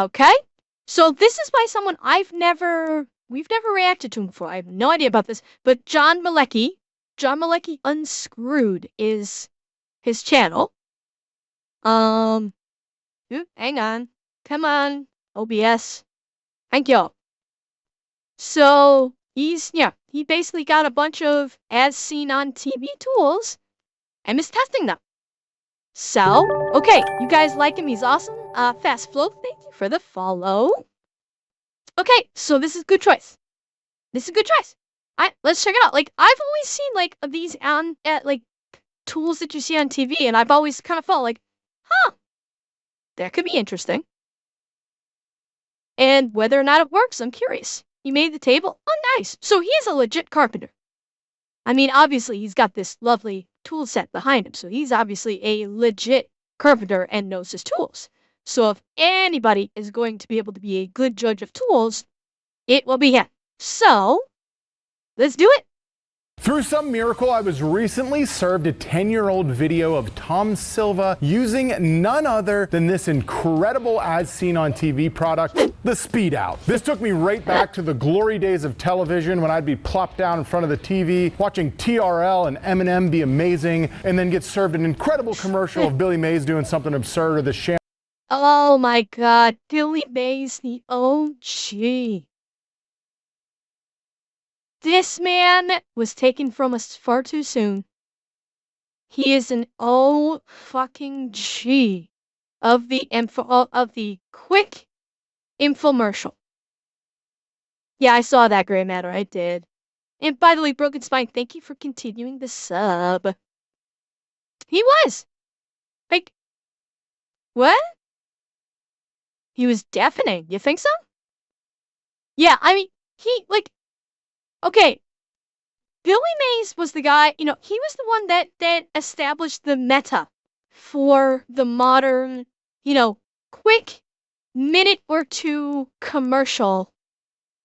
Okay? So this is by someone we've never reacted to him before. I have no idea about this, but John Malecki Unscrewed is his channel. Hang on. Come on, OBS. Thank you. So he basically got a bunch of as seen on TV tools and is testing them. So, okay, you guys like him, he's awesome. Fast Flow, thank you for the follow. Okay, so this is a good choice. Let's check it out. Like, I've always seen, like, these like, tools that you see on TV, and I've always kind of felt like, huh, that could be interesting. And whether or not it works, I'm curious. He made the table. Oh, nice. So he is a legit carpenter. I mean, obviously, he's got this lovely tool set behind him, so he's obviously a legit carpenter and knows his tools. So if anybody is going to be able to be a good judge of tools, it will be him. So, let's do it. Through some miracle, I was recently served a 10-year-old video of Tom Silva using none other than this incredible as seen on TV product, the Speed Out. This took me right back to the glory days of television when I'd be plopped down in front of the TV, watching TRL and Eminem be amazing, and then get served an incredible commercial of Billy Mays doing something absurd or the sham. Oh my god, Billy Mays, the OG. This man was taken from us far too soon. He is an fucking G of the quick infomercial. Yeah, I saw that, Gray Matter. I did. And by the way, Broken Spine, thank you for continuing the sub. He was. Like, what? He was deafening. You think so? Yeah, I mean, okay, Billy Mays was the guy, he was the one that established the meta for the modern, quick minute or two commercial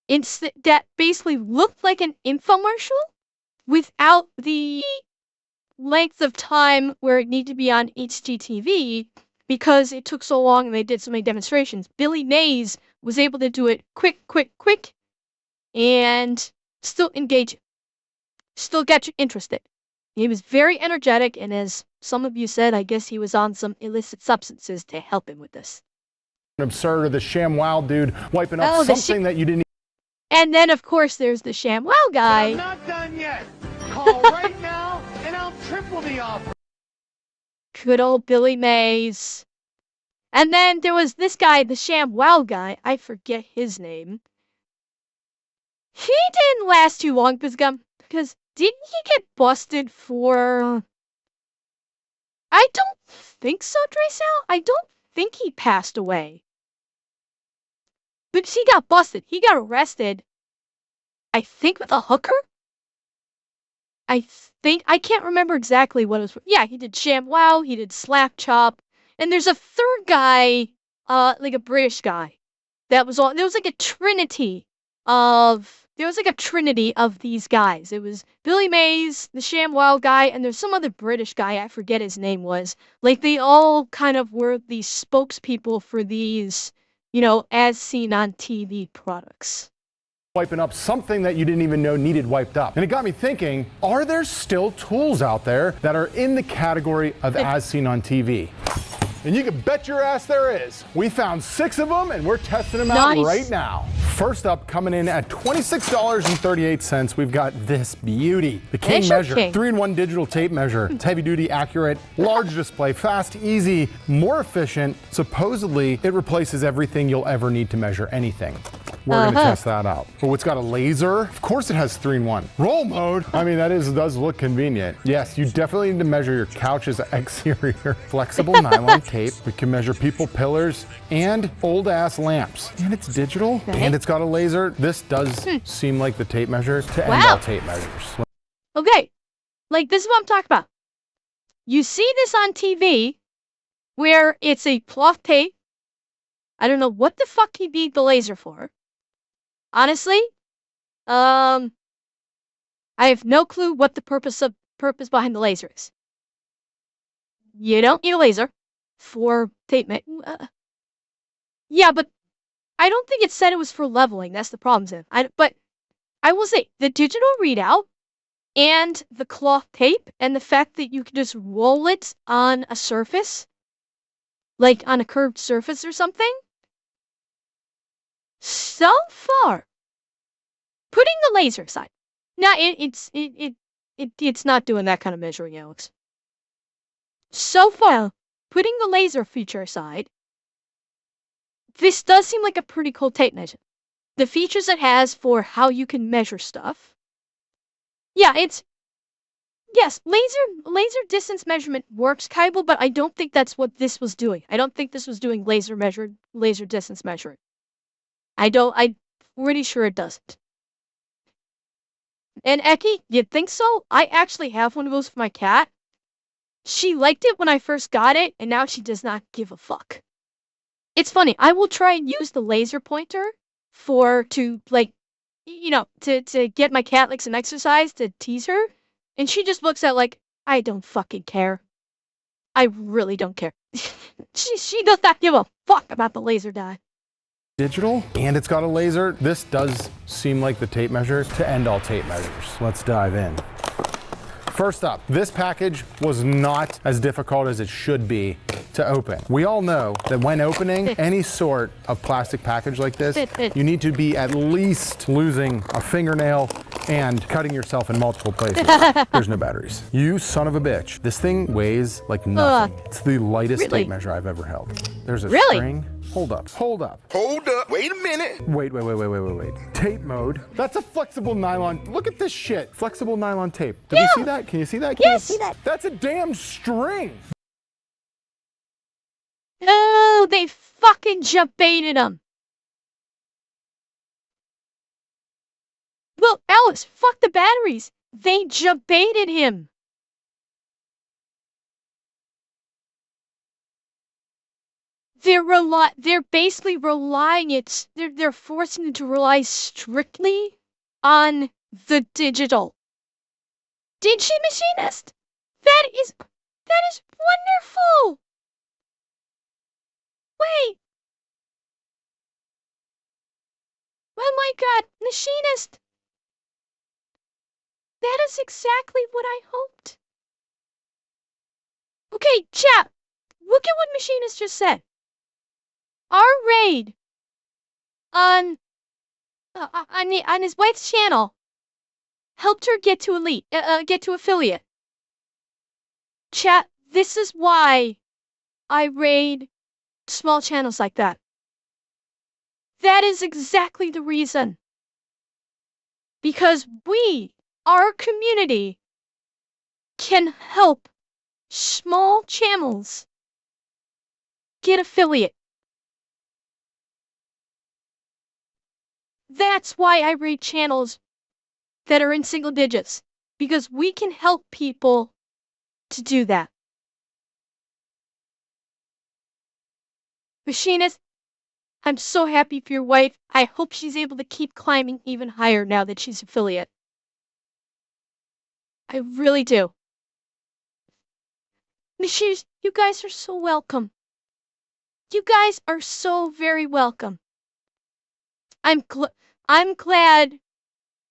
that basically looked like an infomercial without the length of time where it needed to be on HGTV because it took so long and they did so many demonstrations. Billy Mays was able to do it quick, and still engage you. Still get you interested. He was very energetic, and as some of you said, I guess he was on some illicit substances to help him with this. Absurd or the ShamWow dude wiping up something that you didn't. And then, of course, there's the ShamWow guy. I'm not done yet. Call right now, and I'll triple the offer. Good old Billy Mays. And then there was this guy, the ShamWow guy. I forget his name. He didn't last too long because didn't he get busted for... I don't think so, Draysal. I don't think he passed away. But he got busted. He got arrested, I think with a hooker? I can't remember exactly what it was for. Yeah, he did ShamWow, he did Slap Chop, and there's a third guy, like a British guy, that was all, there was like a trinity of these guys. It was Billy Mays, the ShamWow guy, and there's some other British guy, I forget his name was. Like, they all kind of were the spokespeople for these, as seen on TV products. Wiping up something that you didn't even know needed wiped up. And it got me thinking, are there still tools out there that are in the category of as seen on TV? And you can bet your ass there is. We found 6 of them and we're testing them out right now. First up, coming in at $26.38, we've got this beauty. The King Measure, 3-in-1 digital tape measure. It's heavy duty, accurate, large display, fast, easy, more efficient. Supposedly, it replaces everything you'll ever need to measure anything. We're gonna test that out. Oh, it's got a laser. Of course it has 3-in-1. Roll mode. I mean, does look convenient. Yes, you definitely need to measure your couch's exterior. Flexible nylon tape. We can measure people, pillars, and old ass lamps. And it's digital, and it's got a laser. This does seem like the tape measure to end all tape measures. Okay, like this is what I'm talking about. You see this on TV, where it's a cloth tape. I don't know what the fuck he'd need the laser for. Honestly, I have no clue what the purpose behind the laser is. You don't need a laser for tape. Yeah, but I don't think it said it was for leveling. That's the problem, Sam. But I will say the digital readout and the cloth tape and the fact that you can just roll it on a surface, like on a curved surface or something. So far, putting the laser aside, now it's not doing that kind of measuring, Alex. So far, putting the laser feature aside, this does seem like a pretty cool tape measure. The features it has for how you can measure stuff. Yeah, yes, laser distance measurement works, Kaible, but I don't think that's what this was doing. I don't think this was doing laser distance measuring. I'm pretty sure it doesn't. And Eki, you'd think so? I actually have one of those for my cat. She liked it when I first got it, and now she does not give a fuck. It's funny, I will try and use the laser pointer to get my cat like some exercise to tease her, and she just looks at like, I don't fucking care. I really don't care. she does not give a fuck about the laser dye. Digital, and it's got a laser. This does seem like the tape measure to end all tape measures. Let's dive in. First up, this package was not as difficult as it should be to open. We all know that when opening any sort of plastic package like this, you need to be at least losing a fingernail and cutting yourself in multiple places. There's no batteries. You son of a bitch. This thing weighs like nothing. It's the lightest tape measure I've ever held. There's a string. Hold up. Wait a minute. Wait. Tape mode. That's a flexible nylon. Look at this shit. Flexible nylon tape. Did we see that? Can you see that? Yes. See that? That's a damn string. Oh, they fucking jump-baited him. Well, Alice, fuck the batteries. They jump-baited him. They're basically they're forcing them to rely strictly on the digital. Machinist? That is wonderful! Wait! Oh my god, Machinist! That is exactly what I hoped. Okay, chat, look at what Machinist just said. Our raid on his wife's channel helped her get to affiliate. Chat, this is why I raid small channels like that. That is exactly the reason. Because our community, can help small channels get affiliate. That's why I raid channels that are in single digits, because we can help people to do that. Machinist, I'm so happy for your wife. I hope she's able to keep climbing even higher now that she's affiliate. I really do. Machinist, you guys are so welcome. You guys are so very welcome. I'm glad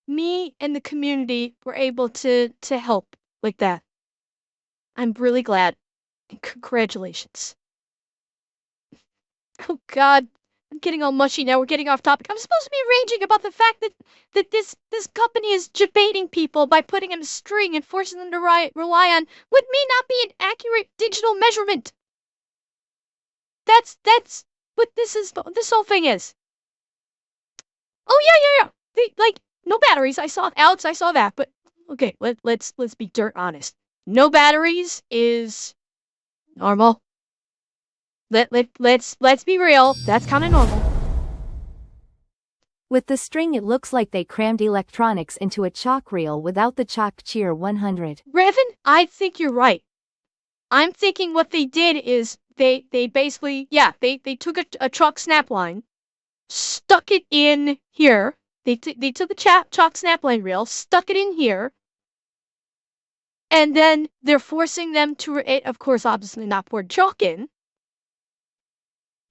me and the community were able to help like that. I'm really glad. And congratulations. Oh god, I'm getting all mushy now. We're getting off topic. I'm supposed to be raging about the fact that this company is debating people by putting in a string and forcing them to rely on what may not be an accurate digital measurement. That's what this whole thing is. Oh yeah. No batteries. Alex, I saw that, but okay, let's be dirt honest. No batteries is normal. Let's be real. That's kind of normal. With the string, it looks like they crammed electronics into a chalk reel without the chalk. Cheer 100. Revan, I think you're right. I'm thinking what they did is they basically they took a chalk snap line, stuck it in here. They took the chalk snapline reel, stuck it in here, and then they're forcing them to, of course, obviously not pour chalk in.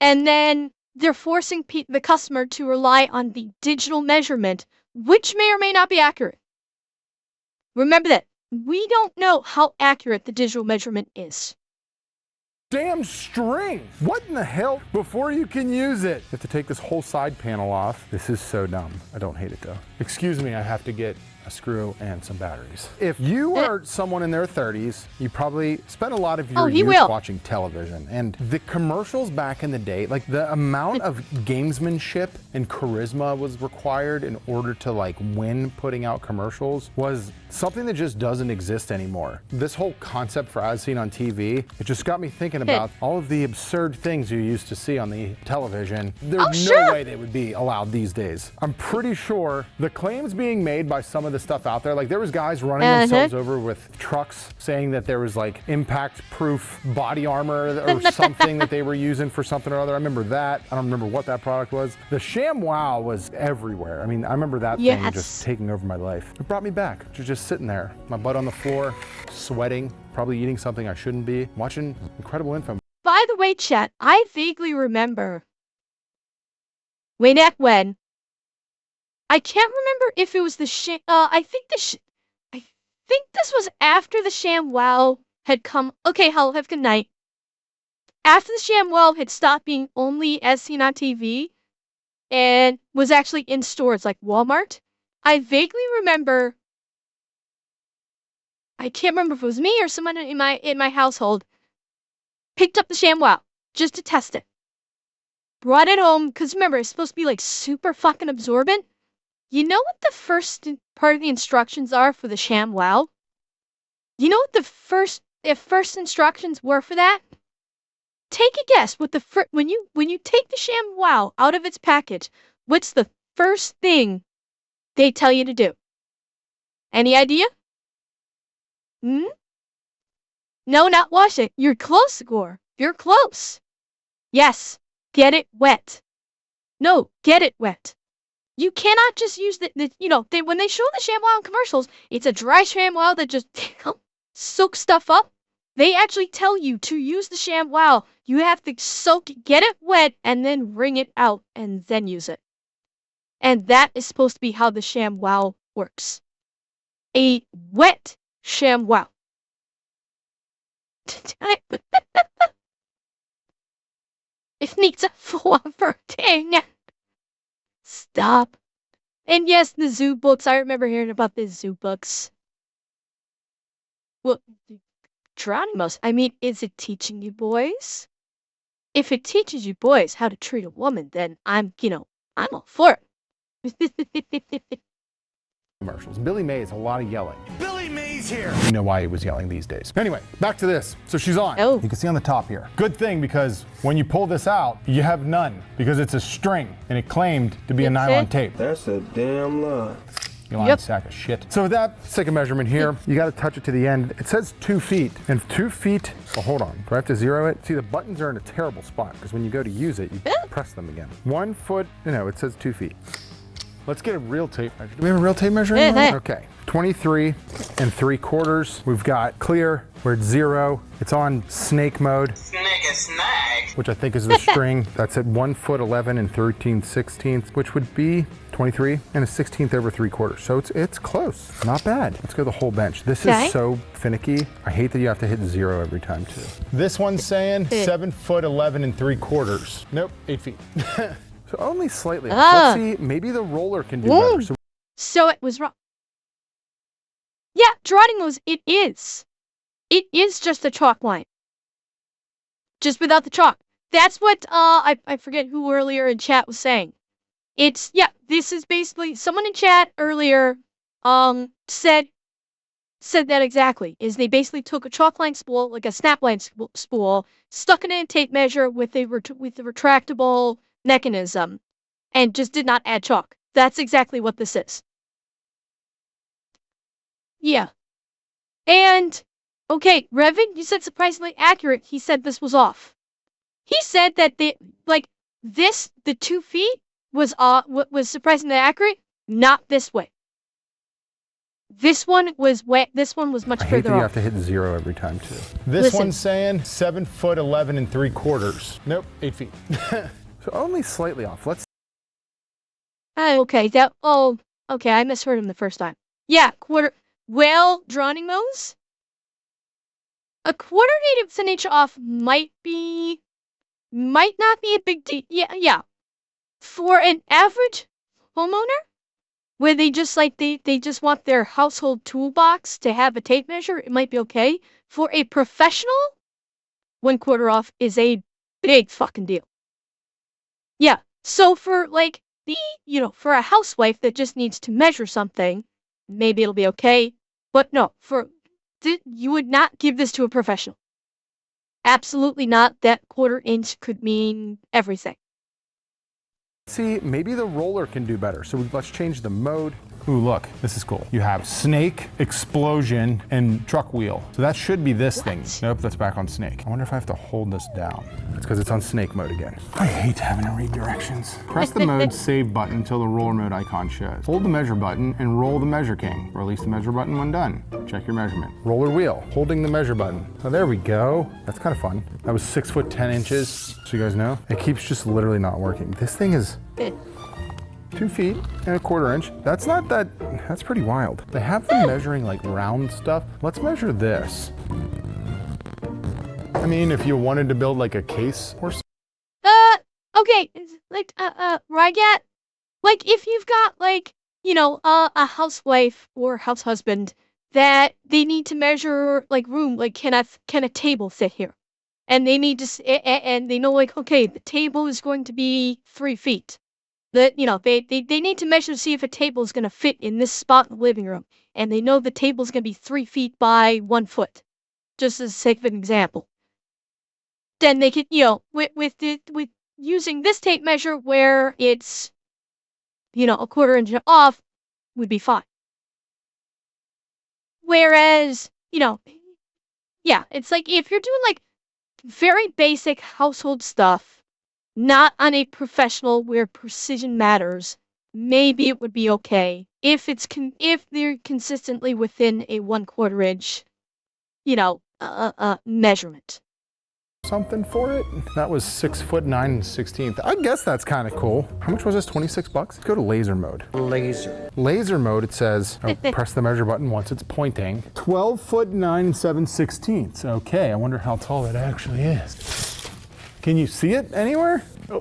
And then they're forcing the customer to rely on the digital measurement, which may or may not be accurate. Remember that we don't know how accurate the digital measurement is. Damn string! What in the hell? Before you can use it, you have to take this whole side panel off. This is so dumb. I don't hate it though. Excuse me, I have to get a screw and some batteries. If you are someone in their 30s, you probably spent a lot of your youth watching television, and the commercials back in the day, like the amount of gamesmanship and charisma was required in order to like win putting out commercials was something that just doesn't exist anymore. This whole concept for as seen on TV, it just got me thinking about all of the absurd things you used to see on the television. There's no way they would be allowed these days. I'm pretty sure the claims being made by some of the stuff out there, like there was guys running themselves over with trucks saying that there was like impact proof body armor or something that they were using for something or other. I remember that. I don't remember what that product was. The ShamWow was everywhere. I mean, I remember that thing just taking over my life. It brought me back to just sitting there, my butt on the floor, sweating, probably eating something I shouldn't be, watching incredible info. By the way, chat, I vaguely remember way back when, I can't remember if it was the I think this was after the ShamWow had come. Okay, I'll have good night. After the ShamWow had stopped being only as seen on TV and was actually in stores like Walmart, I vaguely remember, I can't remember if it was me or someone in my household, picked up the ShamWow just to test it. Brought it home, because remember, it's supposed to be like super fucking absorbent. You know what the first part of the instructions are for the ShamWow? You know what the first instructions were for that? Take a guess. What the when you take the ShamWow out of its package, what's the first thing they tell you to do? Any idea? Hmm? No, not wash it. You're close, Gore. You're close. Yes, get it wet. No, get it wet. You cannot just use when they show the ShamWow in commercials, it's a dry ShamWow that just soaks stuff up. They actually tell you to use the ShamWow. You have to get it wet, and then wring it out, and then use it. And that is supposed to be how the ShamWow works. A wet ShamWow. It needs a forwarding. Stop. And yes, the zoo books. I remember hearing about the zoo books. Well, Geronimo's, I mean, is it teaching you boys? If it teaches you boys how to treat a woman, then I'm all for it. Commercials. Billy Mays, a lot of yelling. Billy Mays here. You know why he was yelling these days. Anyway, back to this. So she's on. Oh. You can see on the top here. Good thing, because when you pull this out, you have none, because it's a string and it claimed to be a nylon tape. That's a damn lie. You lying sack of shit. So with that, let's take a measurement here. You got to touch it to the end. It says 2 feet, and 2 feet, well, hold on. Do I have to zero it? See, the buttons are in a terrible spot, because when you go to use it, you press them again. 1 foot, it says 2 feet. Let's get a real tape measure. Do we have a real tape measure? Okay, 23 3/4. We've got clear, we're at 0. It's on snake mode. Snag. Which I think is the string. That's at 1 foot 11 13/16, which would be 23 1/16 over 3/4. So it's close, not bad. Let's go the whole bench. This is so finicky. I hate that you have to hit 0 every time too. This one's saying 7 foot 11 3/4. Nope, 8 feet. So only slightly. Let's see, maybe the roller can do better. So it was wrong. Yeah, Geronimo's, it is. It is just a chalk line. Just without the chalk. That's what, I forget who earlier in chat was saying. This is basically, someone in chat earlier, said that exactly, is they basically took a chalk line spool, like a snap line spool, stuck it in a tape measure with the retractable mechanism, and just did not add chalk. That's exactly what this is. Yeah. And, okay, Revin, you said surprisingly accurate. He said this was off. He said that the 2 feet was surprisingly accurate, not this way. This one was much further off. I hate that you have to hit 0 every time too. This one's saying 7 foot 11 3/4. Nope, 8 feet. So only slightly off. Let's Okay, okay, I misheard him the first time. Yeah, well, drawing those? A quarter of an inch off might not be a big deal. Yeah. For an average homeowner, where they just they just want their household toolbox to have a tape measure, it might be okay. For a professional, 1/4 off is a big fucking deal. Yeah. So for for a housewife that just needs to measure something, maybe it'll be okay. But no, you would not give this to a professional. Absolutely not. That 1/4 inch could mean everything. see, maybe the roller can do better. So let's change the mode. Ooh, look, this is cool. You have snake, explosion, and truck wheel. So that should be this thing. Nope, that's back on snake. I wonder if I have to hold this down. It's because it's on snake mode again. I hate having to read directions. Press the mode save button until the roller mode icon shows. Hold the measure button and roll the measure king. Release the measure button when done. Check your measurement. Roller wheel, holding the measure button. Oh, there we go. That's kind of fun. That was 6 foot 10 inches, so you guys know. It keeps just literally not working. This thing is 2 feet and 1/4 inch. That's pretty wild. They have them measuring like round stuff. Let's measure this. I mean, if you wanted to build like a case or something. Okay, Rygat, like if you've got a housewife or house husband that they need to measure like room, like can a table fit here? And they need to, and they know like, okay, the table is going to be 3 feet. That they need to measure to see if a table is going to fit in this spot in the living room, and they know the table is going to be 3 feet by 1 foot, just as the sake of an example. Then they could, with using this tape measure where it's, a 1/4 inch off, would be fine. Whereas, yeah, it's like if you're doing like very basic household stuff, not on a professional where precision matters, maybe it would be okay if if they're consistently within a 1/4 inch, measurement. Something for it. That was 6 foot 9/16. I guess that's kind of cool. How much was this? $26? Let's go to laser mode. Laser mode, it says, press the measure button once it's pointing. 12 foot 9 7/16. Okay, I wonder how tall it actually is. Can you see it anywhere? I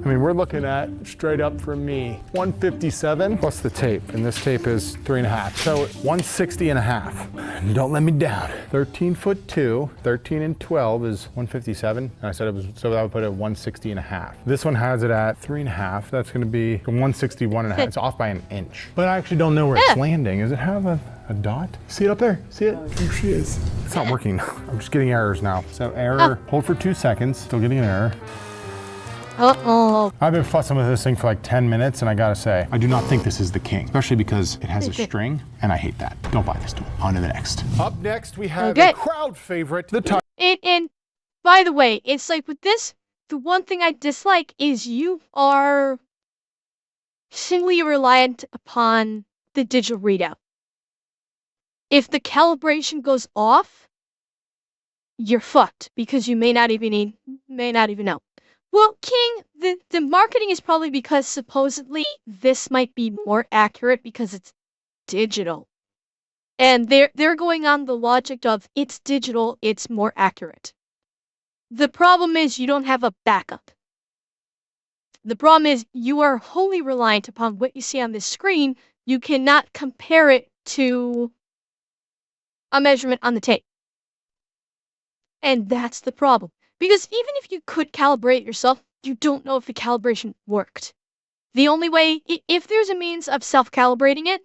mean, we're looking at, straight up from me, 157 plus the tape, and this tape is 3.5, so 160.5. Don't let me down. 13 foot 2, 13 and 12 is 157, and I said it was, so that would put it at 160.5. This one has it at 3.5, that's gonna be 161.5. It's off by an inch. But I actually don't know where it's landing. Does it have a dot? See it up there? See it? There she is. It's not working. I'm just getting errors now. So error, hold for 2 seconds, still getting an error. Uh-oh. I've been fussing with this thing for like 10 minutes, and I gotta say, I do not think this is the king, especially because it has a string, and I hate that. Don't buy this tool. On to the next. Up next, we have a crowd favorite, the Tiger. And by the way, it's like with this, the one thing I dislike is you are singly reliant upon the digital readout. If the calibration goes off, you're fucked because you may not even know. Well, King, the marketing is probably because supposedly this might be more accurate because it's digital. And they're going on the logic of it's digital, it's more accurate. The problem is you don't have a backup. The problem is you are wholly reliant upon what you see on this screen. You cannot compare it to a measurement on the tape. And that's the problem. Because even if you could calibrate yourself, you don't know if the calibration worked. The only way, if there's a means of self-calibrating it,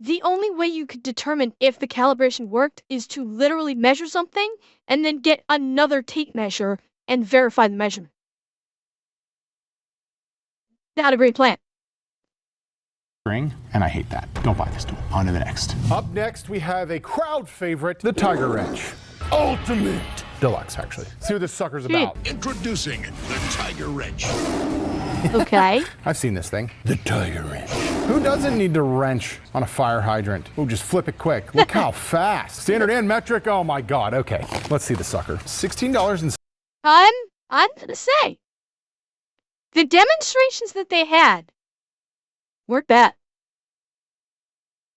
the only way you could determine if the calibration worked is to literally measure something and then get another tape measure and verify the measurement. Not a great plan. And I hate that. Don't buy this tool. On to the next. Up next, we have a crowd favorite, the Tiger Wrench. Ultimate Deluxe, actually. See what this sucker's about. Introducing the Tiger Wrench. Okay. I've seen this thing. The Tiger Wrench. Who doesn't need to wrench on a fire hydrant? Oh, just flip it quick. Look how fast. Standard and metric. Oh my God. Okay, let's see the sucker. $16 and I'm gonna say the demonstrations that they had weren't bad.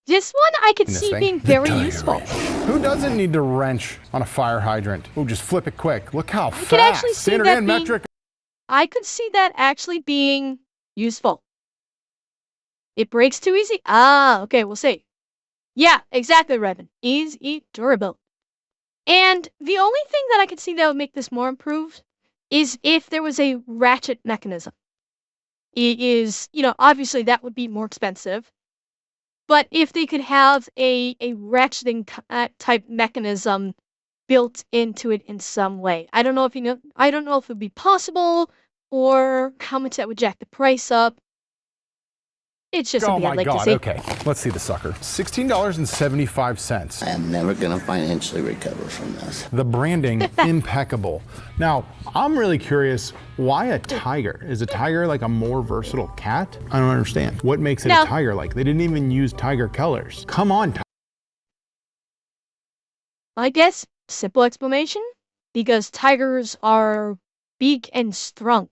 This one I could see being very useful. Who doesn't need to wrench on a fire hydrant? Oh, just flip it quick. Look how fast. could actually see Standard that and being- metric. I could see that actually being useful. It breaks too easy? Ah, okay, we'll see. Yeah, exactly, Revan. Easy, durable. And the only thing that I could see that would make this more improved is if there was a ratchet mechanism. It is, obviously that would be more expensive. But if they could have a ratcheting type mechanism built into it in some way. I don't know if I don't know if it would be possible or how much that would jack the price up. It's just Oh something my I'd like God. to see. Okay, let's see the sucker. $16.75. I am never going to financially recover from this. The branding, impeccable. Now, I'm really curious, why a tiger? Is a tiger like a more versatile cat? I don't understand. What makes it No. a tiger-like? They didn't even use tiger colors. Come on, I guess, simple explanation, because tigers are big and strong.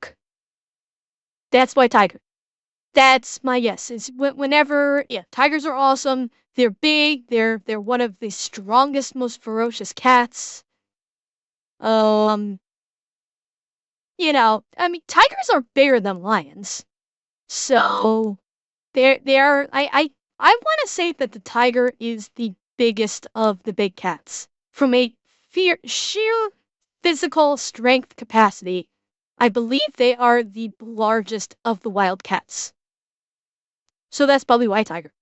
That's why tiger. That's my yes. It's whenever, tigers are awesome. They're big. They're one of the strongest, most ferocious cats. I mean, tigers are bigger than lions. So, they are. I want to say that the tiger is the biggest of the big cats from a sheer physical strength capacity. I believe they are the largest of the wild cats. So that's probably why tiger.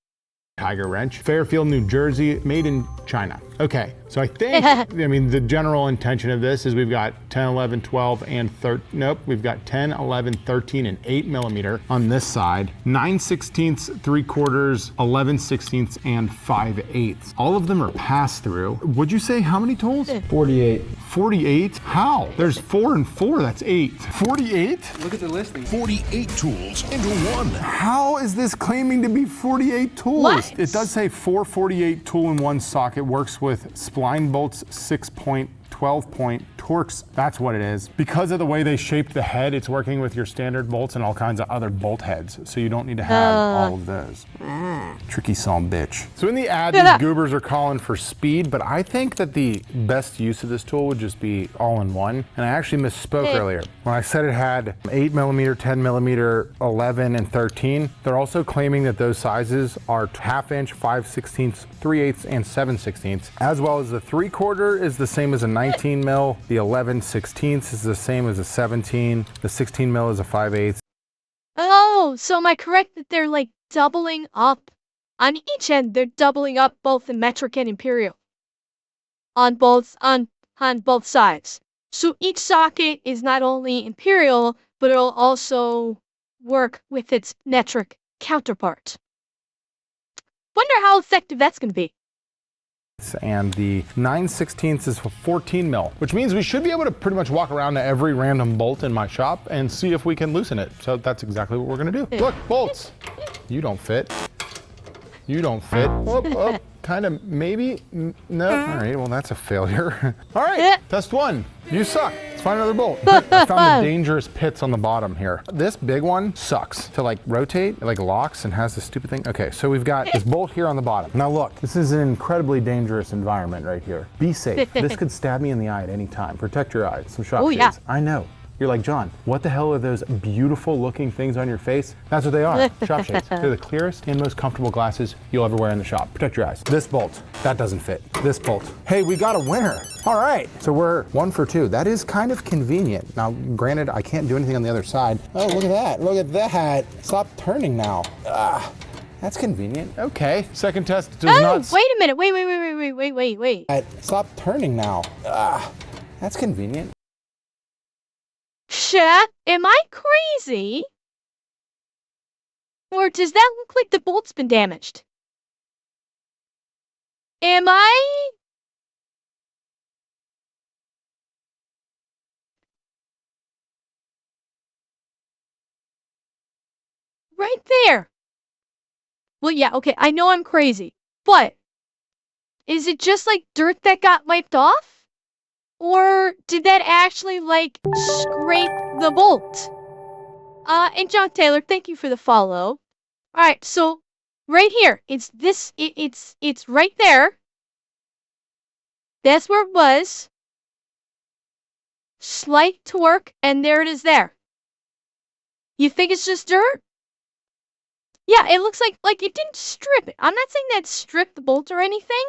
Tiger wrench. Fairfield, New Jersey, made in China. Okay, so I think, the general intention of this is we've got 10, 11, 12, and 13. Nope, we've got 10, 11, 13, and 8 millimeter on this side. 9/16, 3/4, 11/16, and 5/8. All of them are pass-through. Would you say how many tools? 48. 48? How? There's 4 and 4, that's 8. 48? Look at the listing. 48 tools into one. How is this claiming to be 48 tools? What? It does say 448 tool-in-one socket, works with spline bolts, 6-point, 12-point, Torx. That's what it is. Because of the way they shaped the head, it's working with your standard bolts and all kinds of other bolt heads. So you don't need to have all of those. Tricky son bitch. So in the ad, these goobers are calling for speed, but I think that the best use of this tool would just be all-in-one. And I actually misspoke earlier. When I said it had 8 millimeter, 10 millimeter, 11, and 13, they're also claiming that those sizes are 1/2 inch, 5/16, 3/8, and 7/16, as well as the 3/4 is the same as a 19 mil, the 11/16 is the same as a 17, the 16 mil is a 5/8. Oh, so am I correct that they're like doubling up? On each end, they're doubling up both the metric and imperial. On both sides. So each socket is not only imperial, but it'll also work with its metric counterpart. Wonder how effective that's going to be. And the 9/16 is 14 mil, which means we should be able to pretty much walk around to every random bolt in my shop and see if we can loosen it. So that's exactly what we're gonna do. Look, bolts. You don't fit. You don't fit. Oh, kind of, maybe, no. All right, well, that's a failure. All right, test one. You suck. Let's find another bolt. I found the dangerous pits on the bottom here. This big one sucks to like rotate. It like locks and has this stupid thing. Okay, so we've got this bolt here on the bottom. Now look, this is an incredibly dangerous environment right here. Be safe. This could stab me in the eye at any time. Protect your eyes. Some shop shades. Yeah. I know. You're like, John, what the hell are those beautiful looking things on your face? That's what they are, shop shades. They're the clearest and most comfortable glasses you'll ever wear in the shop. Protect your eyes. This bolt, that doesn't fit. This bolt. Hey, we got a winner. All right, so we're 1 for 2. That is kind of convenient. Now, granted, I can't do anything on the other side. Oh, look at that, look at that. Stop turning now. That's convenient. Okay, second test does not. Wait a minute, wait. Stop turning now. That's convenient. Chat, am I crazy? Or does that look like the bolt's been damaged? Am I? Right there. Well, yeah, okay, I know I'm crazy, but is it just like dirt that got wiped off? Or did that actually, like, scrape the bolt? And John Taylor, thank you for the follow. Alright, so right here, it's right there. That's where it was. Slight torque, and there it is there. You think it's just dirt? Yeah, it looks like it didn't strip it. I'm not saying that stripped the bolt or anything,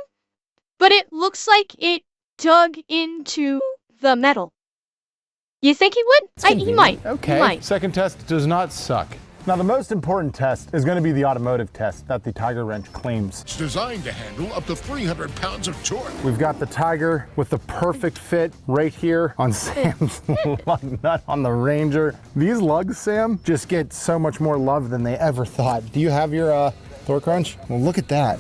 but it looks like it dug into the metal. You think he would? He might. Okay. He might. Second test does not suck. Now the most important test is going to be the automotive test that the Tiger wrench claims. It's designed to handle up to 300 pounds of torque. We've got the Tiger with the perfect fit right here on Sam's lug nut on the Ranger. These lugs, Sam, just get so much more love than they ever thought. Do you have your torque wrench? Well, look at that.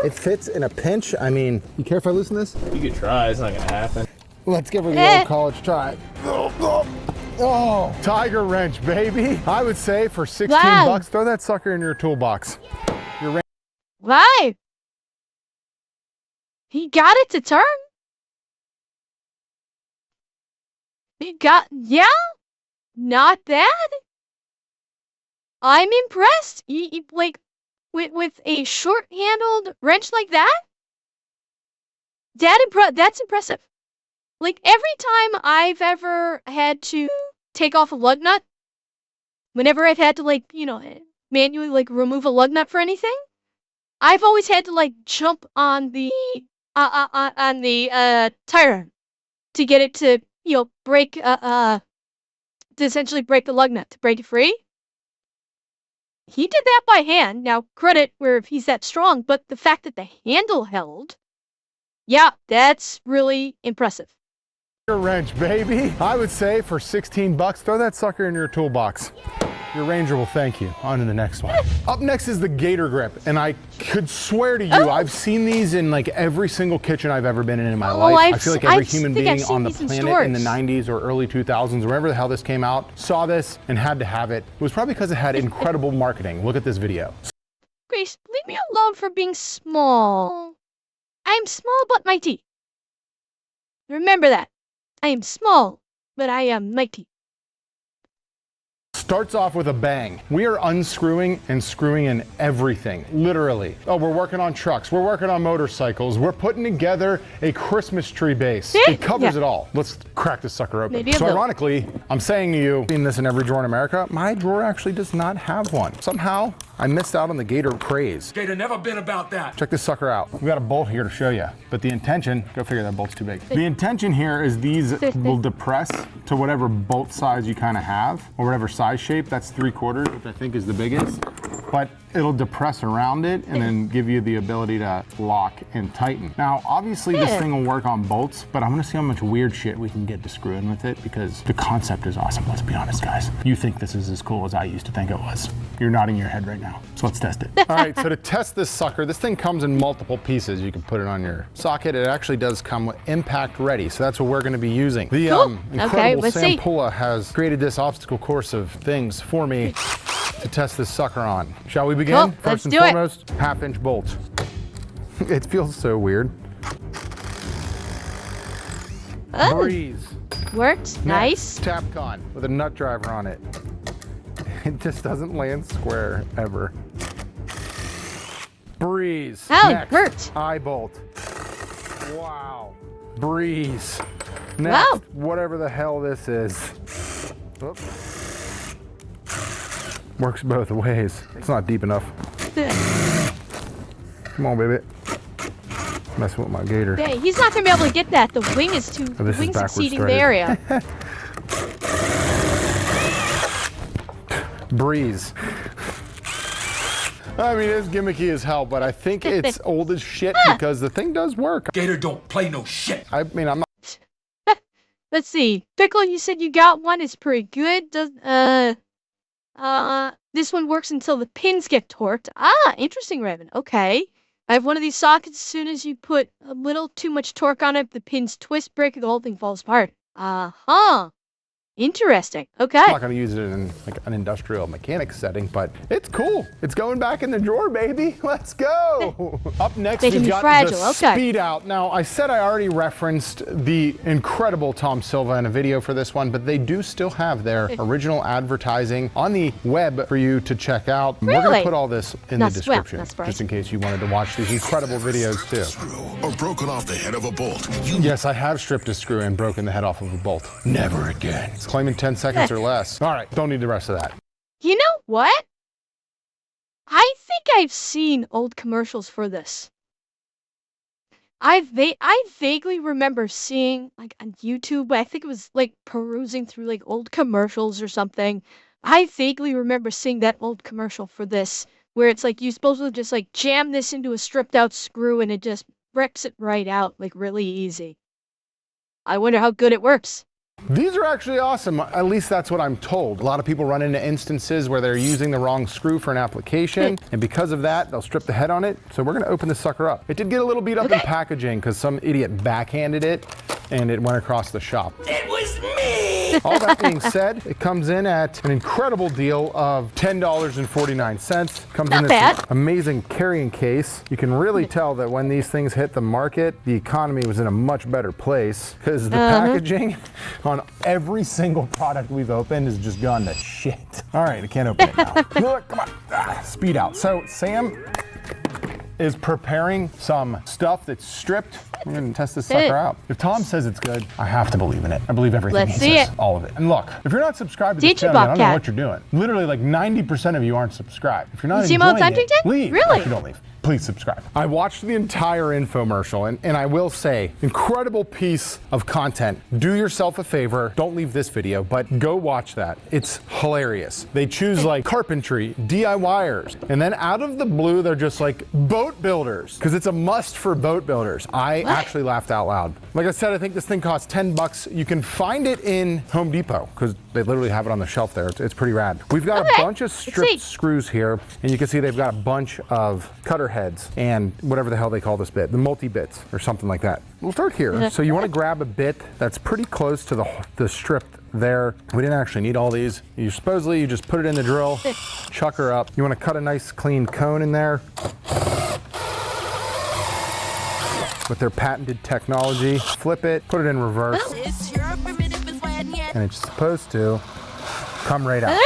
It fits in a pinch. I mean, you care if I loosen this? You could try, it's not gonna happen. Let's give her the old college try. Oh, Tiger wrench, baby. I would say for 16 bucks, throw that sucker in your toolbox. Why? He got it to turn. Yeah, not bad. I'm impressed. Like, with a short-handled wrench like that? That's impressive. Like, every time I've ever had to take off a lug nut, whenever I've had to, like, you know, manually, like, remove a lug nut for anything, I've always had to, like, jump on the tire to get it to, you know, break, to essentially break the lug nut, to break it free. He did that by hand. Now, credit where he's that strong, but the fact that the handle held, yeah, that's really impressive. Wrench, baby. I would say for 16 bucks, throw that sucker in your toolbox. Your Ranger will thank you. On to the next one. Up next is the Gator grip, and I could swear to you, I've seen these in like every single kitchen I've ever been in my life. I feel like every human being on the planet in the 90s or early 2000s, wherever the hell this came out, saw this and had to have it. It was probably because it had incredible marketing. Look at this video. Grace, leave me alone for being small. I'm small but mighty. Remember that. I am small, but I am mighty. Starts off with a bang. We are unscrewing and screwing in everything, literally. Oh, we're working on trucks, we're working on motorcycles, we're putting together a Christmas tree base. It covers it all. Let's crack this sucker open. So ironically, I'm saying to you, seeing this in every drawer in America, my drawer actually does not have one. Somehow, I missed out on the Gator craze. Gator never been about that. Check this sucker out. We've got a bolt here to show you, but the intention, go figure that bolt's too big. The intention here is these will depress to whatever bolt size you kind of have, or whatever size shape. That's 3/4, which I think is the biggest, but it'll depress around it and then give you the ability to lock and tighten. Now, obviously this thing will work on bolts, but I want to see how much weird shit we can get to screw in with it because the concept is awesome. Let's be honest, guys. You think this is as cool as I used to think it was. You're nodding your head right now. So let's test it. All right, so to test this sucker, this thing comes in multiple pieces. You can put it on your socket. It actually does come with impact ready. So that's what we're going to be using. The incredible Sam Pula has created this obstacle course of things for me to test this sucker on. Shall we begin? Cool, First and foremost, 1/2-inch bolt. It feels so weird. Breeze. Worked. Nice. Tapcon with a nut driver on it. It just doesn't land square ever. Breeze. Oh, Next, worked. eye bolt. Wow. Breeze. Next, whatever the hell this is. Oops. Works both ways. It's not deep enough. Come on, baby. Messing with my Gator. Yeah, he's not gonna be able to get that. The wing is too. Oh, the wing's exceeding the area. Breeze. I mean, it's gimmicky as hell, but I think it's old as shit because the thing does work. Gator don't play no shit. I mean, I'm not. Let's see. Pickle, you said you got one. It's pretty good. Does this one works until the pins get torqued. Ah, interesting, Raven. Okay. I have one of these sockets. As soon as you put a little too much torque on it, the pins twist, break, the whole thing falls apart. Uh-huh. Interesting. Okay. I'm not going to use it in like an industrial mechanics setting, but it's cool. It's going back in the drawer, baby. Let's go. Up next, Making we've me got fragile. the Okay. Speed Out. Now, I said I already referenced the incredible Tom Silva in a video for this one, but they do still have their original advertising on the web for you to check out. We're going Really? to put all this in Not the swell, description, not surprised. just in case you wanted to watch these incredible videos too. Screw or broken off the head of a bolt. Yes, I have stripped a screw and broken the head off of a bolt. Never again. It's claiming 10 seconds or less. All right, don't need the rest of that. You know what? I think I've seen old commercials for this. I vaguely remember seeing like on YouTube, I think it was like perusing through like old commercials or something. I vaguely remember seeing that old commercial for this, where it's like you supposed to just like jam this into a stripped out screw and it just wrecks it right out, like really easy. I wonder how good it works. These are actually awesome. At least that's what I'm told. A lot of people run into instances where they're using the wrong screw for an application, and because of that, they'll strip the head on it. So we're gonna open this sucker up. It did get a little beat up in packaging because some idiot backhanded it and it went across the shop. It was me! All that being said, it comes in at an incredible deal of $10.49. Comes Not in this bad. amazing carrying case. You can really tell that when these things hit the market, the economy was in a much better place because the packaging on every single product we've opened has just gone to shit. All right, I can't open it now. Look, come on, Speed Out. So Sam is preparing some stuff that's stripped. We're gonna test this sucker out. If Tom says it's good, I have to believe in it. I believe everything Let's he see says, it. all of it. And look, if you're not subscribed to this Did you, channel, I don't know Bobcat? what you're doing. Literally like 90% of you aren't subscribed. If you're not You see Mo enjoying it, Huntington? leave. Really? Actually, don't leave. Please subscribe. I watched the entire infomercial and I will say, incredible piece of content. Do yourself a favor, don't leave this video, but go watch that. It's hilarious. They choose like carpentry, DIYers, and then out of the blue, they're just like boat builders, because it's a must for boat builders. I actually laughed out loud. Like I said, I think this thing costs 10 bucks. You can find it in Home Depot, because they literally have it on the shelf there. It's pretty rad. We've got a bunch of stripped screws here, and you can see they've got a bunch of cutter heads and whatever the hell they call this bit, the multi-bits or something like that. We'll start here. So you want to grab a bit that's pretty close to the strip there. We didn't actually need all these. You just put it in the drill, chuck her up. You want to cut a nice clean cone in there. With their patented technology, flip it, put it in reverse, and it's supposed to come right out.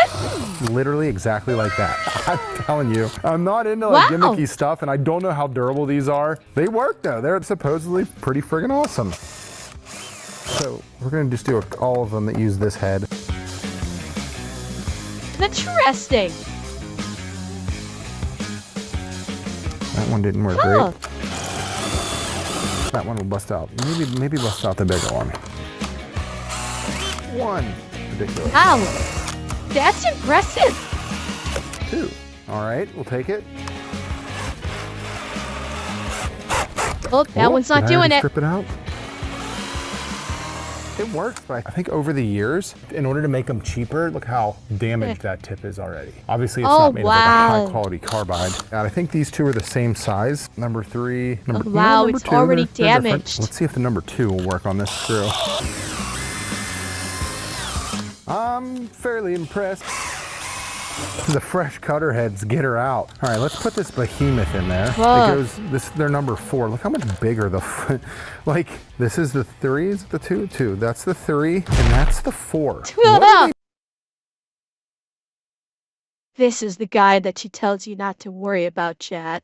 Literally exactly like that. I'm telling you, I'm not into like gimmicky stuff, and I don't know how durable these are. They work though. They're supposedly pretty friggin' awesome. So we're gonna just do all of them that use this head. Interesting. That one didn't work great. That one will bust out. Maybe bust out the bigger one. One. Ridiculous. Wow. That's impressive. Two. All right, we'll take it. Oh, that one's not did I doing already it. Strip it out. It works, but I think over the years, in order to make them cheaper, look how damaged that tip is already. Obviously, it's not made of like a high quality carbide. And I think these two are the same size. Number 3, number wow, number it's 2, already they're different. damaged. Let's see if the number 2 will work on this screw. I'm fairly impressed. The fresh cutter heads get her out. All right, let's put this behemoth in there. Whoa. It goes, they're number 4. Look how much bigger like, this is the 3, is it the 2? 2, that's the 3, and that's the 4. This is the guy that she tells you not to worry about, chat.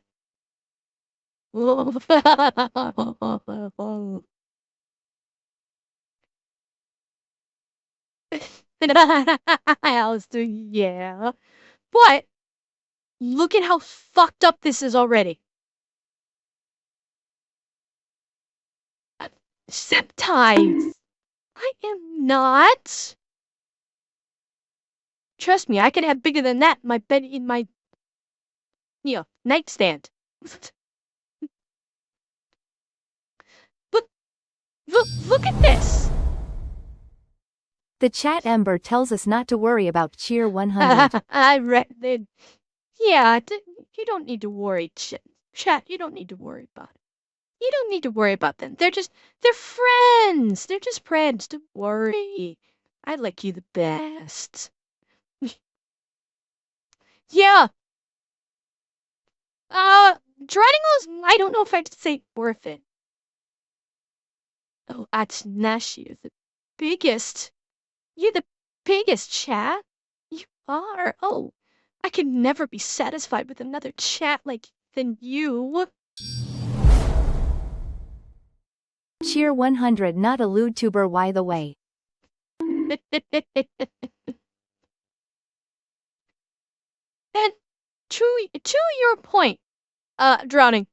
Yeah. But look at how fucked up this is already. Zip ties. I am not. Trust me, I can have bigger than that in my bed, in my, nightstand. But look at this. The chat Ember tells us not to worry about Cheer 100. I read it. Yeah, you don't need to worry, chat. You don't need to worry about it. You don't need to worry about them. They're friends. They're just friends. Don't worry. I like you the best. Yeah. Geronimo's, I don't know if I'd say worth it. Oh, Atsunashi, you're the biggest. You're the biggest, chat. You are. Oh, I can never be satisfied with another chat like than you. Cheer 100, not a lewd tuber, why the way. And to your point, Drowning.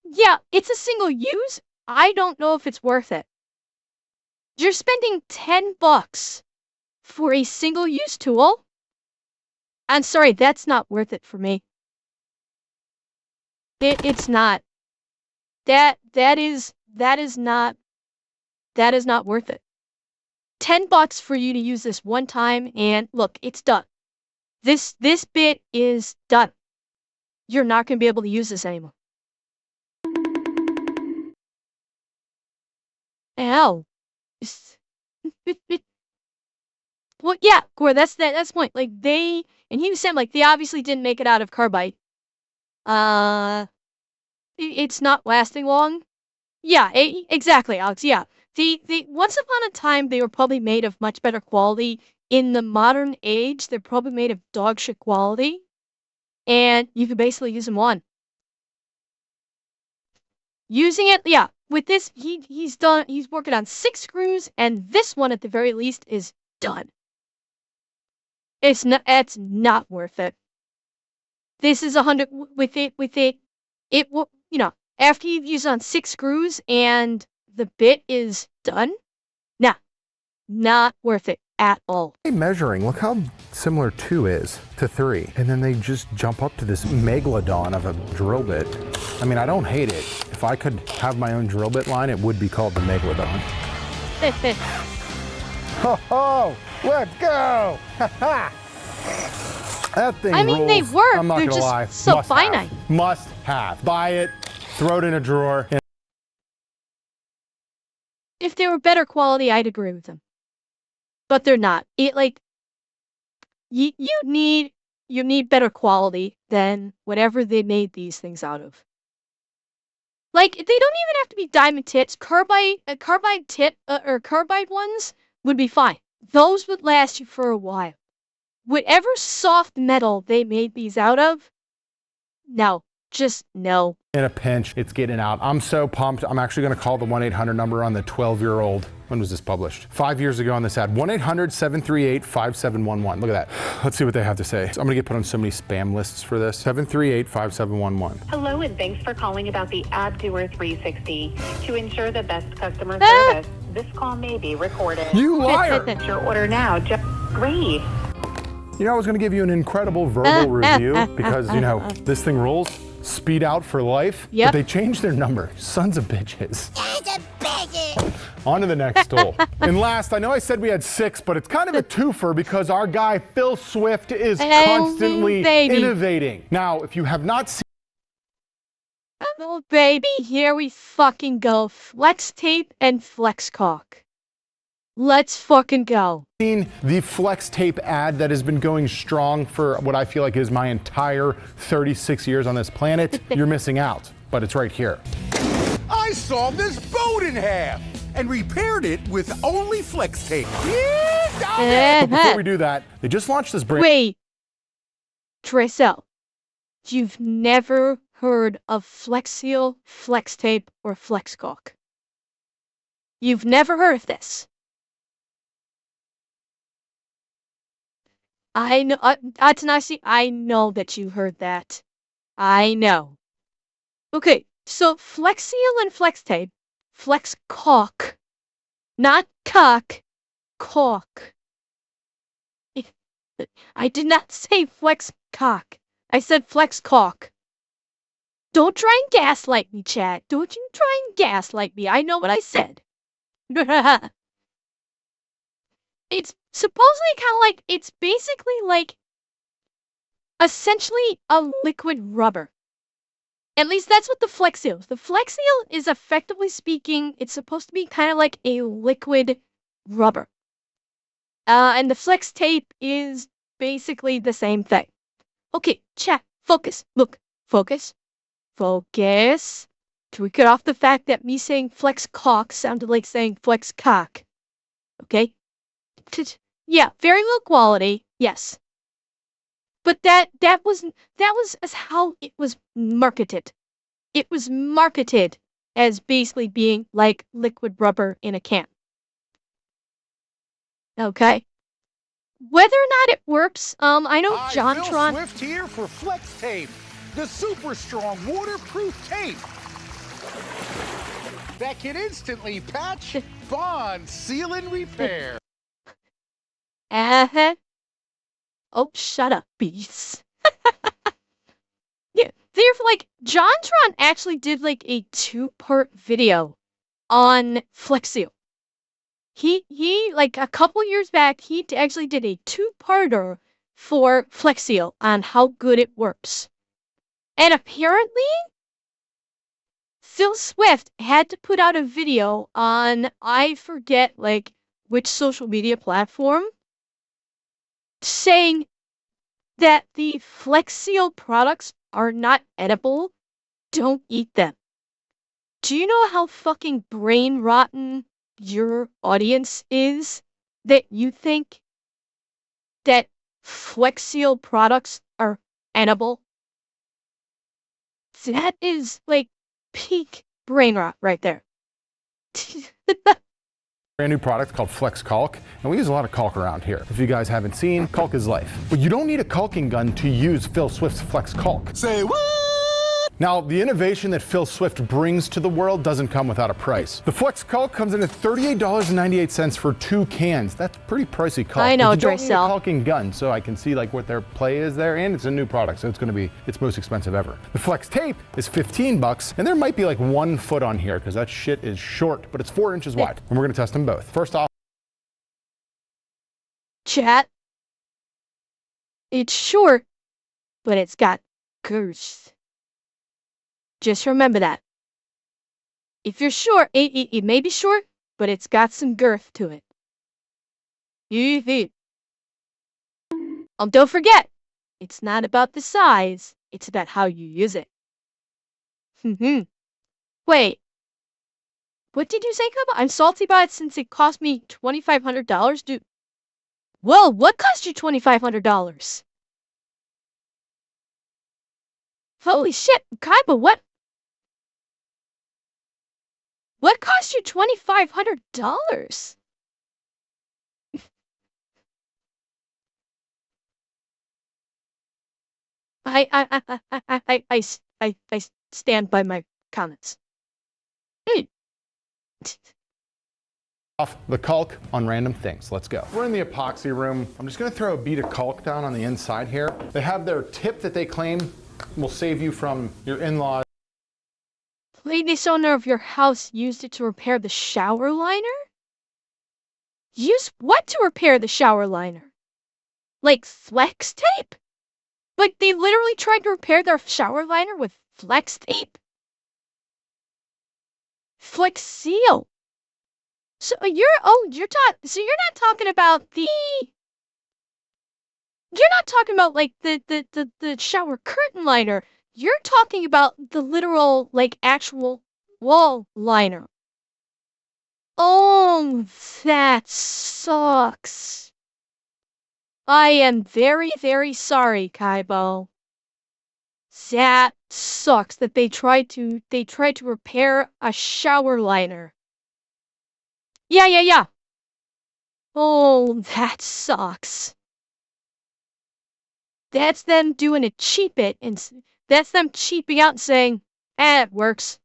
Yeah, it's a single use. I don't know if it's worth it. You're spending $10 for a single use tool? I'm sorry, that's not worth it for me. It's not. That is not worth it. $10 for you to use this one time, and look, it's done. This bit is done. You're not going to be able to use this anymore. Ow. Well, yeah, Gore, that's the point. Like, and he was saying, like, they obviously didn't make it out of carbide. It's not lasting long. Yeah, exactly, Alex, yeah. The once upon a time, they were probably made of much better quality. In the modern age, they're probably made of dog shit quality. And you could basically use them on. Using it, yeah, with this, he's working on 6 screws, and this one, at the very least, is done. It's not worth it. This is 100, with it will, you know, after you've used on 6 screws and the bit is done, nah, not worth it at all. Measuring, look how similar 2 is to 3. And then they just jump up to this megalodon of a drill bit. I mean, I don't hate it. If I could have my own drill bit line, it would be called the megalodon. Ho ho! Let's go! That thing I mean, rules. they work. I'm not They're gonna just lie. so Must finite. have. Must have. Buy it, throw it in a drawer. If they were better quality, I'd agree with them. But they're not. You need better quality than whatever they made these things out of. Like, they don't even have to be diamond tits. Carbide tip or carbide ones would be fine. Those would last you for a while. Whatever soft metal they made these out of, no, just no. In a pinch, it's getting out. I'm so pumped. I'm actually going to call the 1-800 number on the 12-year-old. When was this published? 5 years ago on this ad. 1-800-738-5711. Look at that. Let's see what they have to say. So I'm going to get put on so many spam lists for this. 738-5711. Hello, and thanks for calling about the AdDoer 360. To ensure the best customer service, this call may be recorded. You liar! Place your order now. Great. You know, I was going to give you an incredible verbal review because, you know, this thing rules. Speed out for life. Yep. But they changed their number. Sons of bitches. On to the next tool. And last, I know I said we had 6, but it's kind of a twofer because our guy, Phil Swift, is constantly innovating. Now, if you have not seen... Oh, baby, here we fucking go. Flex tape and flex cock. Let's fucking go. The flex tape ad that has been going strong for what I feel like is my entire 36 years on this planet, you're missing out, but it's right here. I sawed this boat in half and repaired it with only flex tape. Yeah, dog. But before we do that, they just launched this brand. Wait. Tricel, you've never heard of Flex Seal, Flex Tape, or Flex Caulk. You've never heard of this. I know, Atanasi, I know that you heard that. I know. Okay, so Flex Seal and Flex Tape, Flex Caulk, not cock, caulk. I did not say Flex Cock. I said Flex Caulk. Don't try and gaslight me, chat. Don't you try and gaslight me. I know what I said. It's supposedly kind of like, it's basically like essentially a liquid rubber. At least that's what the Flex Seal is. The Flex Seal is, effectively speaking, it's supposed to be kind of like a liquid rubber. And the flex tape is basically the same thing. Okay, chat, focus, look, focus, focus. Can we cut off the fact that me saying flex cock sounded like saying flex cock? Okay? Yeah, very low quality, yes. But that was as how it was marketed. It was marketed as basically being like liquid rubber in a can. Okay. Whether or not it works, I know Hi, JonTron. Phil Swift here for Flex Tape, the super strong waterproof tape that can instantly patch, bond, seal, and repair. Oh, shut up, beast. Yeah, they're like JonTron actually did like a 2-part video on Flex Seal. He like a couple years back, he actually did a 2-parter for Flex Seal on how good it works. And apparently, Phil Swift had to put out a video on, I forget like which social media platform, saying that the Flex Seal products are not edible. Don't eat them. Do you know how fucking brain rotten your audience is that you think that Flex Seal products are edible? That is like peak brain rot right there. Brand new product called Flex Caulk, and we use a lot of caulk around here. If you guys haven't seen, caulk is life. But you don't need a caulking gun to use Phil Swift's Flex Caulk. Say what? Now, the innovation that Phil Swift brings to the world doesn't come without a price. The Flex Caulk comes in at $38.98 for 2 cans. That's pretty pricey caulk. I know, But you don't need a Dracel. caulking gun, so I can see like what their play is there, and it's a new product, so it's going to be its most expensive ever. The Flex Tape is $15, and there might be like 1 foot on here because that shit is short, but it's 4 inches wide, and we're going to test them both. First off, Chat. It's short, but it's got girth. Just remember that. If you're short, it may be short, but it's got some girth to it. Don't forget, it's not about the size, it's about how you use it. Wait. What did you say, Kaba? I'm salty about it since it cost me $2,500, dude. Well, what cost you $2,500? Holy shit, Kaiba, what? What cost you $2,500? I stand by my comments. off the caulk on random things. Let's go. We're in the epoxy room. I'm just gonna throw a bead of caulk down on the inside here. They have their tip that they claim will save you from your in-laws. Previous owner of your house used it to repair the shower liner? Use what to repair the shower liner? Like flex tape? Like they literally tried to repair their shower liner with flex tape? Flex seal. So you're not talking about like the shower curtain liner. You're talking about the literal, like, actual wall liner. Oh, that sucks. I am very, very sorry, Kaibo. That sucks that they tried to repair a shower liner. Yeah. Oh, that sucks. That's them doing a cheap it, and that's them cheaping out and saying, it works.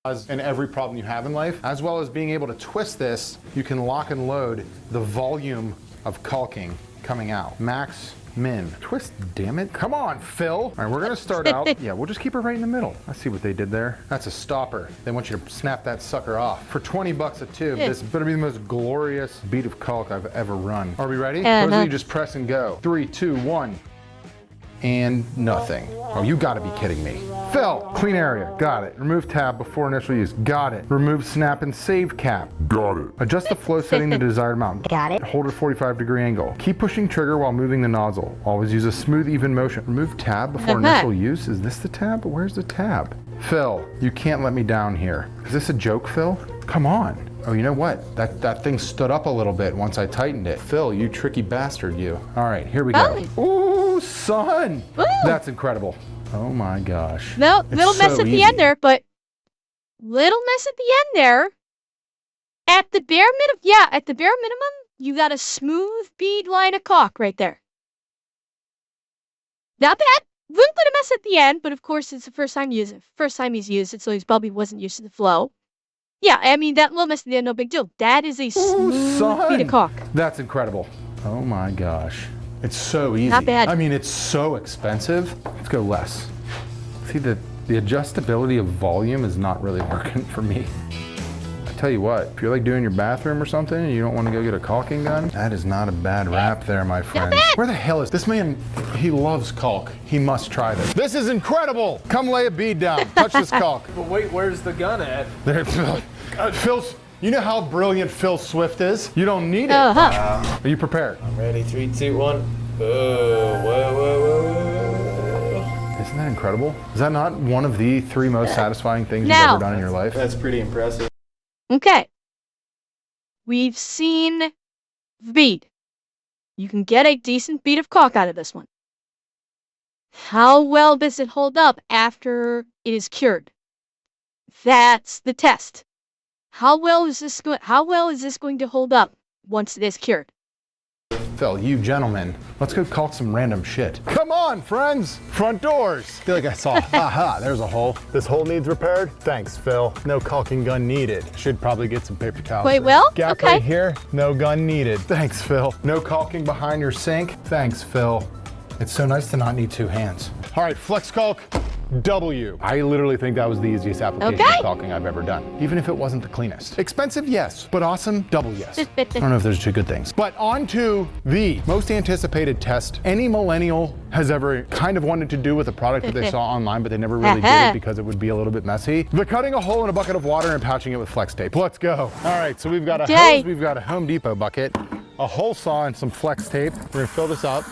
And every problem you have in life, as well as being able to twist this, you can lock and load the volume of caulking coming out. Max, min. Twist, damn it. Come on, Phil. All right, we're gonna start out. Yeah, we'll just keep it right in the middle. I see what they did there. That's a stopper. They want you to snap that sucker off. For 20 bucks a tube, this better be the most glorious bead of caulk I've ever run. Are we ready? Or is it you just press and go? 3, 2, 1. and nothing. Oh, you gotta be kidding me. Phil, clean area, got it. Remove tab before initial use, got it. Remove snap and save cap, got it. Adjust the flow setting to the desired amount, Got it. Hold at 45-degree angle. Keep pushing trigger while moving the nozzle. Always use a smooth, even motion. Remove tab before initial use. Is this the tab? Where's the tab? Phil, you can't let me down here. Is this a joke, Phil? Come on. Oh, you know what? That thing stood up a little bit once I tightened it. Phil, you tricky bastard, you. All right, here we go. Ooh, son. Ooh. That's incredible. Oh my gosh. No, It's little mess so at the easy. end there, but little mess at the end there. At the bare minimum, you got a smooth bead line of caulk right there. Not bad. Little bit of mess at the end, but of course it's the first time he's used it, so he probably wasn't used to the flow. Yeah, I mean that little mess at the end, no big deal. That is a smooth bead of caulk. That's incredible. Oh my gosh. It's so easy. Not bad. I mean, it's so expensive. Let's go less. See, the adjustability of volume is not really working for me. I tell you what, if you're like doing your bathroom or something and you don't want to go get a caulking gun, that is not a bad wrap there, my friends. Where the hell is this man? He loves caulk. He must try this. This is incredible. Come lay a bead down. Touch this caulk. But wait, where's the gun at? There, Phil's. You know how brilliant Phil Swift is? You don't need it. Are you prepared? I'm ready. 3, 2, 1. Whoa. Isn't that incredible? Is that not one of the 3 most satisfying things you've Now. ever done in your life? That's pretty impressive. Okay. We've seen the bead. You can get a decent bead of caulk out of this one. How well does it hold up after it is cured? That's the test. How well is this going to hold up once it is cured? Phil, you gentlemen, let's go caulk some random shit. Come on, friends! Front doors! I feel like I saw, aha, there's a hole. This hole needs repaired? Thanks, Phil. No caulking gun needed. Should probably get some paper towels. Wait, well, Gap okay. right here, no gun needed. Thanks, Phil. No caulking behind your sink? Thanks, Phil. It's so nice to not need 2 hands. All right, flex caulk. W. I literally think that was the easiest application of caulking I've ever done, even if it wasn't the cleanest. Expensive, yes, but awesome, double yes. I don't know if those are 2 good things. But on to the most anticipated test any millennial has ever kind of wanted to do with a product that they saw online, but they never really did it because it would be a little bit messy. The cutting a hole in a bucket of water and pouching it with flex tape. Let's go. All right, so we've got a hose, we've got a Home Depot bucket, a hole saw, and some flex tape. We're gonna fill this up.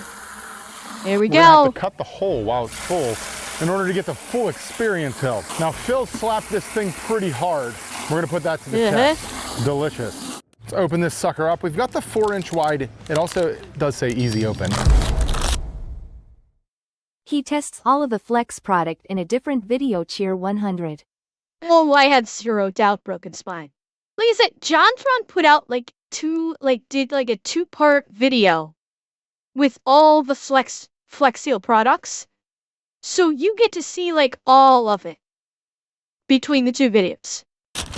Here we We're gonna have go. to cut the hole while it's full in order to get the full experience help. Now, Phil slapped this thing pretty hard. We're gonna put that to the test. Delicious. Let's open this sucker up. We've got the 4-inch wide. It also does say easy open. He tests all of the Flex product in a different video cheer 100. Oh, I had 0 doubt broken spine. Like I said, JonTron put out did a 2-part video with all the Flex Seal products. So you get to see all of it between the 2 videos.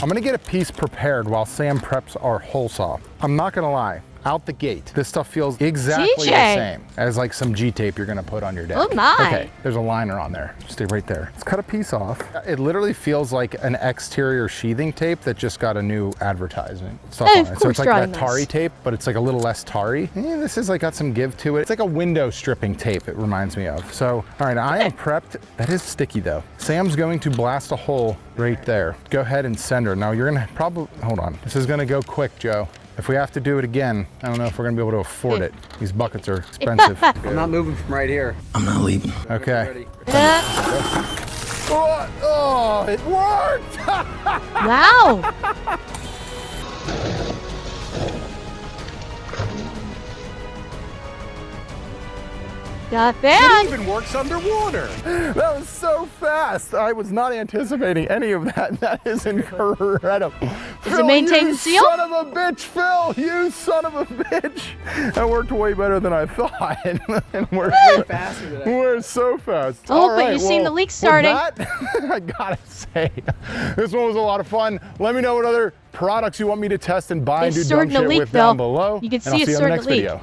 I'm gonna get a piece prepared while Sam preps our hole saw. I'm not gonna lie, out the gate, this stuff feels exactly the same as some G-tape you're gonna put on your deck. Oh my. Okay, there's a liner on there. Stay right there. Let's cut a piece off. It literally feels like an exterior sheathing tape that just got a new advertisement stuff on it. So it's like that tarry tape, but it's a little less tarry. This is got some give to it. It's like a window stripping tape, it reminds me of. So, all right, I am prepped. That is sticky though. Sam's going to blast a hole right there. Go ahead and send her. Now you're gonna probably, hold on. This is gonna go quick, Joe. If we have to do it again, I don't know if we're gonna be able to afford it. These buckets are expensive. I'm not moving from right here. I'm not leaving. Okay. Oh, it worked! Wow. Not bad. It even works underwater. That was so fast. I was not anticipating any of that. That is incredible. Does it maintain you the seal? Son of a bitch, Phil. You son of a bitch. That worked way better than I thought. And we're Faster than I we're so fast. Oh, All but right, you seen the well, leak starting. with that, I gotta say, this one was a lot of fun. Let me know what other products you want me to test and buy and do dumb starting to shit leak, with down though. below. You can and see I'll it's see you in the starting next to leak. video.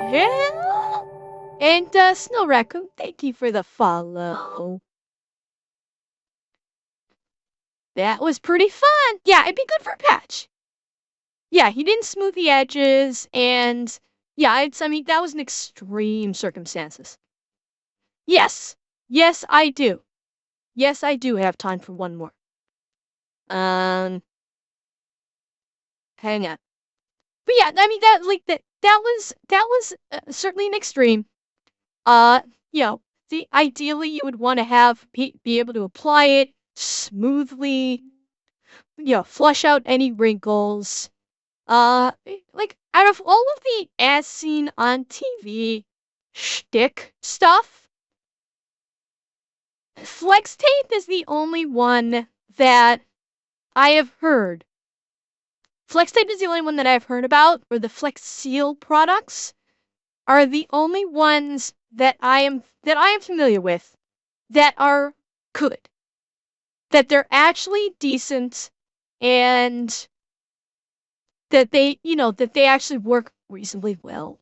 Yeah. And Snow Raccoon, thank you for the follow. That was pretty fun. Yeah, it'd be good for a patch. Yeah, he didn't smooth the edges, and Yeah, I mean, that was an extreme circumstances. Yes. Yes, I do. Yes, I do have time for one more. Hang on. But yeah, I mean, that was certainly an extreme. You know, ideally you would want to have be able to apply it smoothly, flush out any wrinkles. Like out of all of the as seen on TV shtick stuff, Flex tape is the only one that I have heard. Flex tape is the only one that I've heard about, or the Flex Seal products are the only ones that I am familiar with that are good. That they're actually decent and that they actually work reasonably well.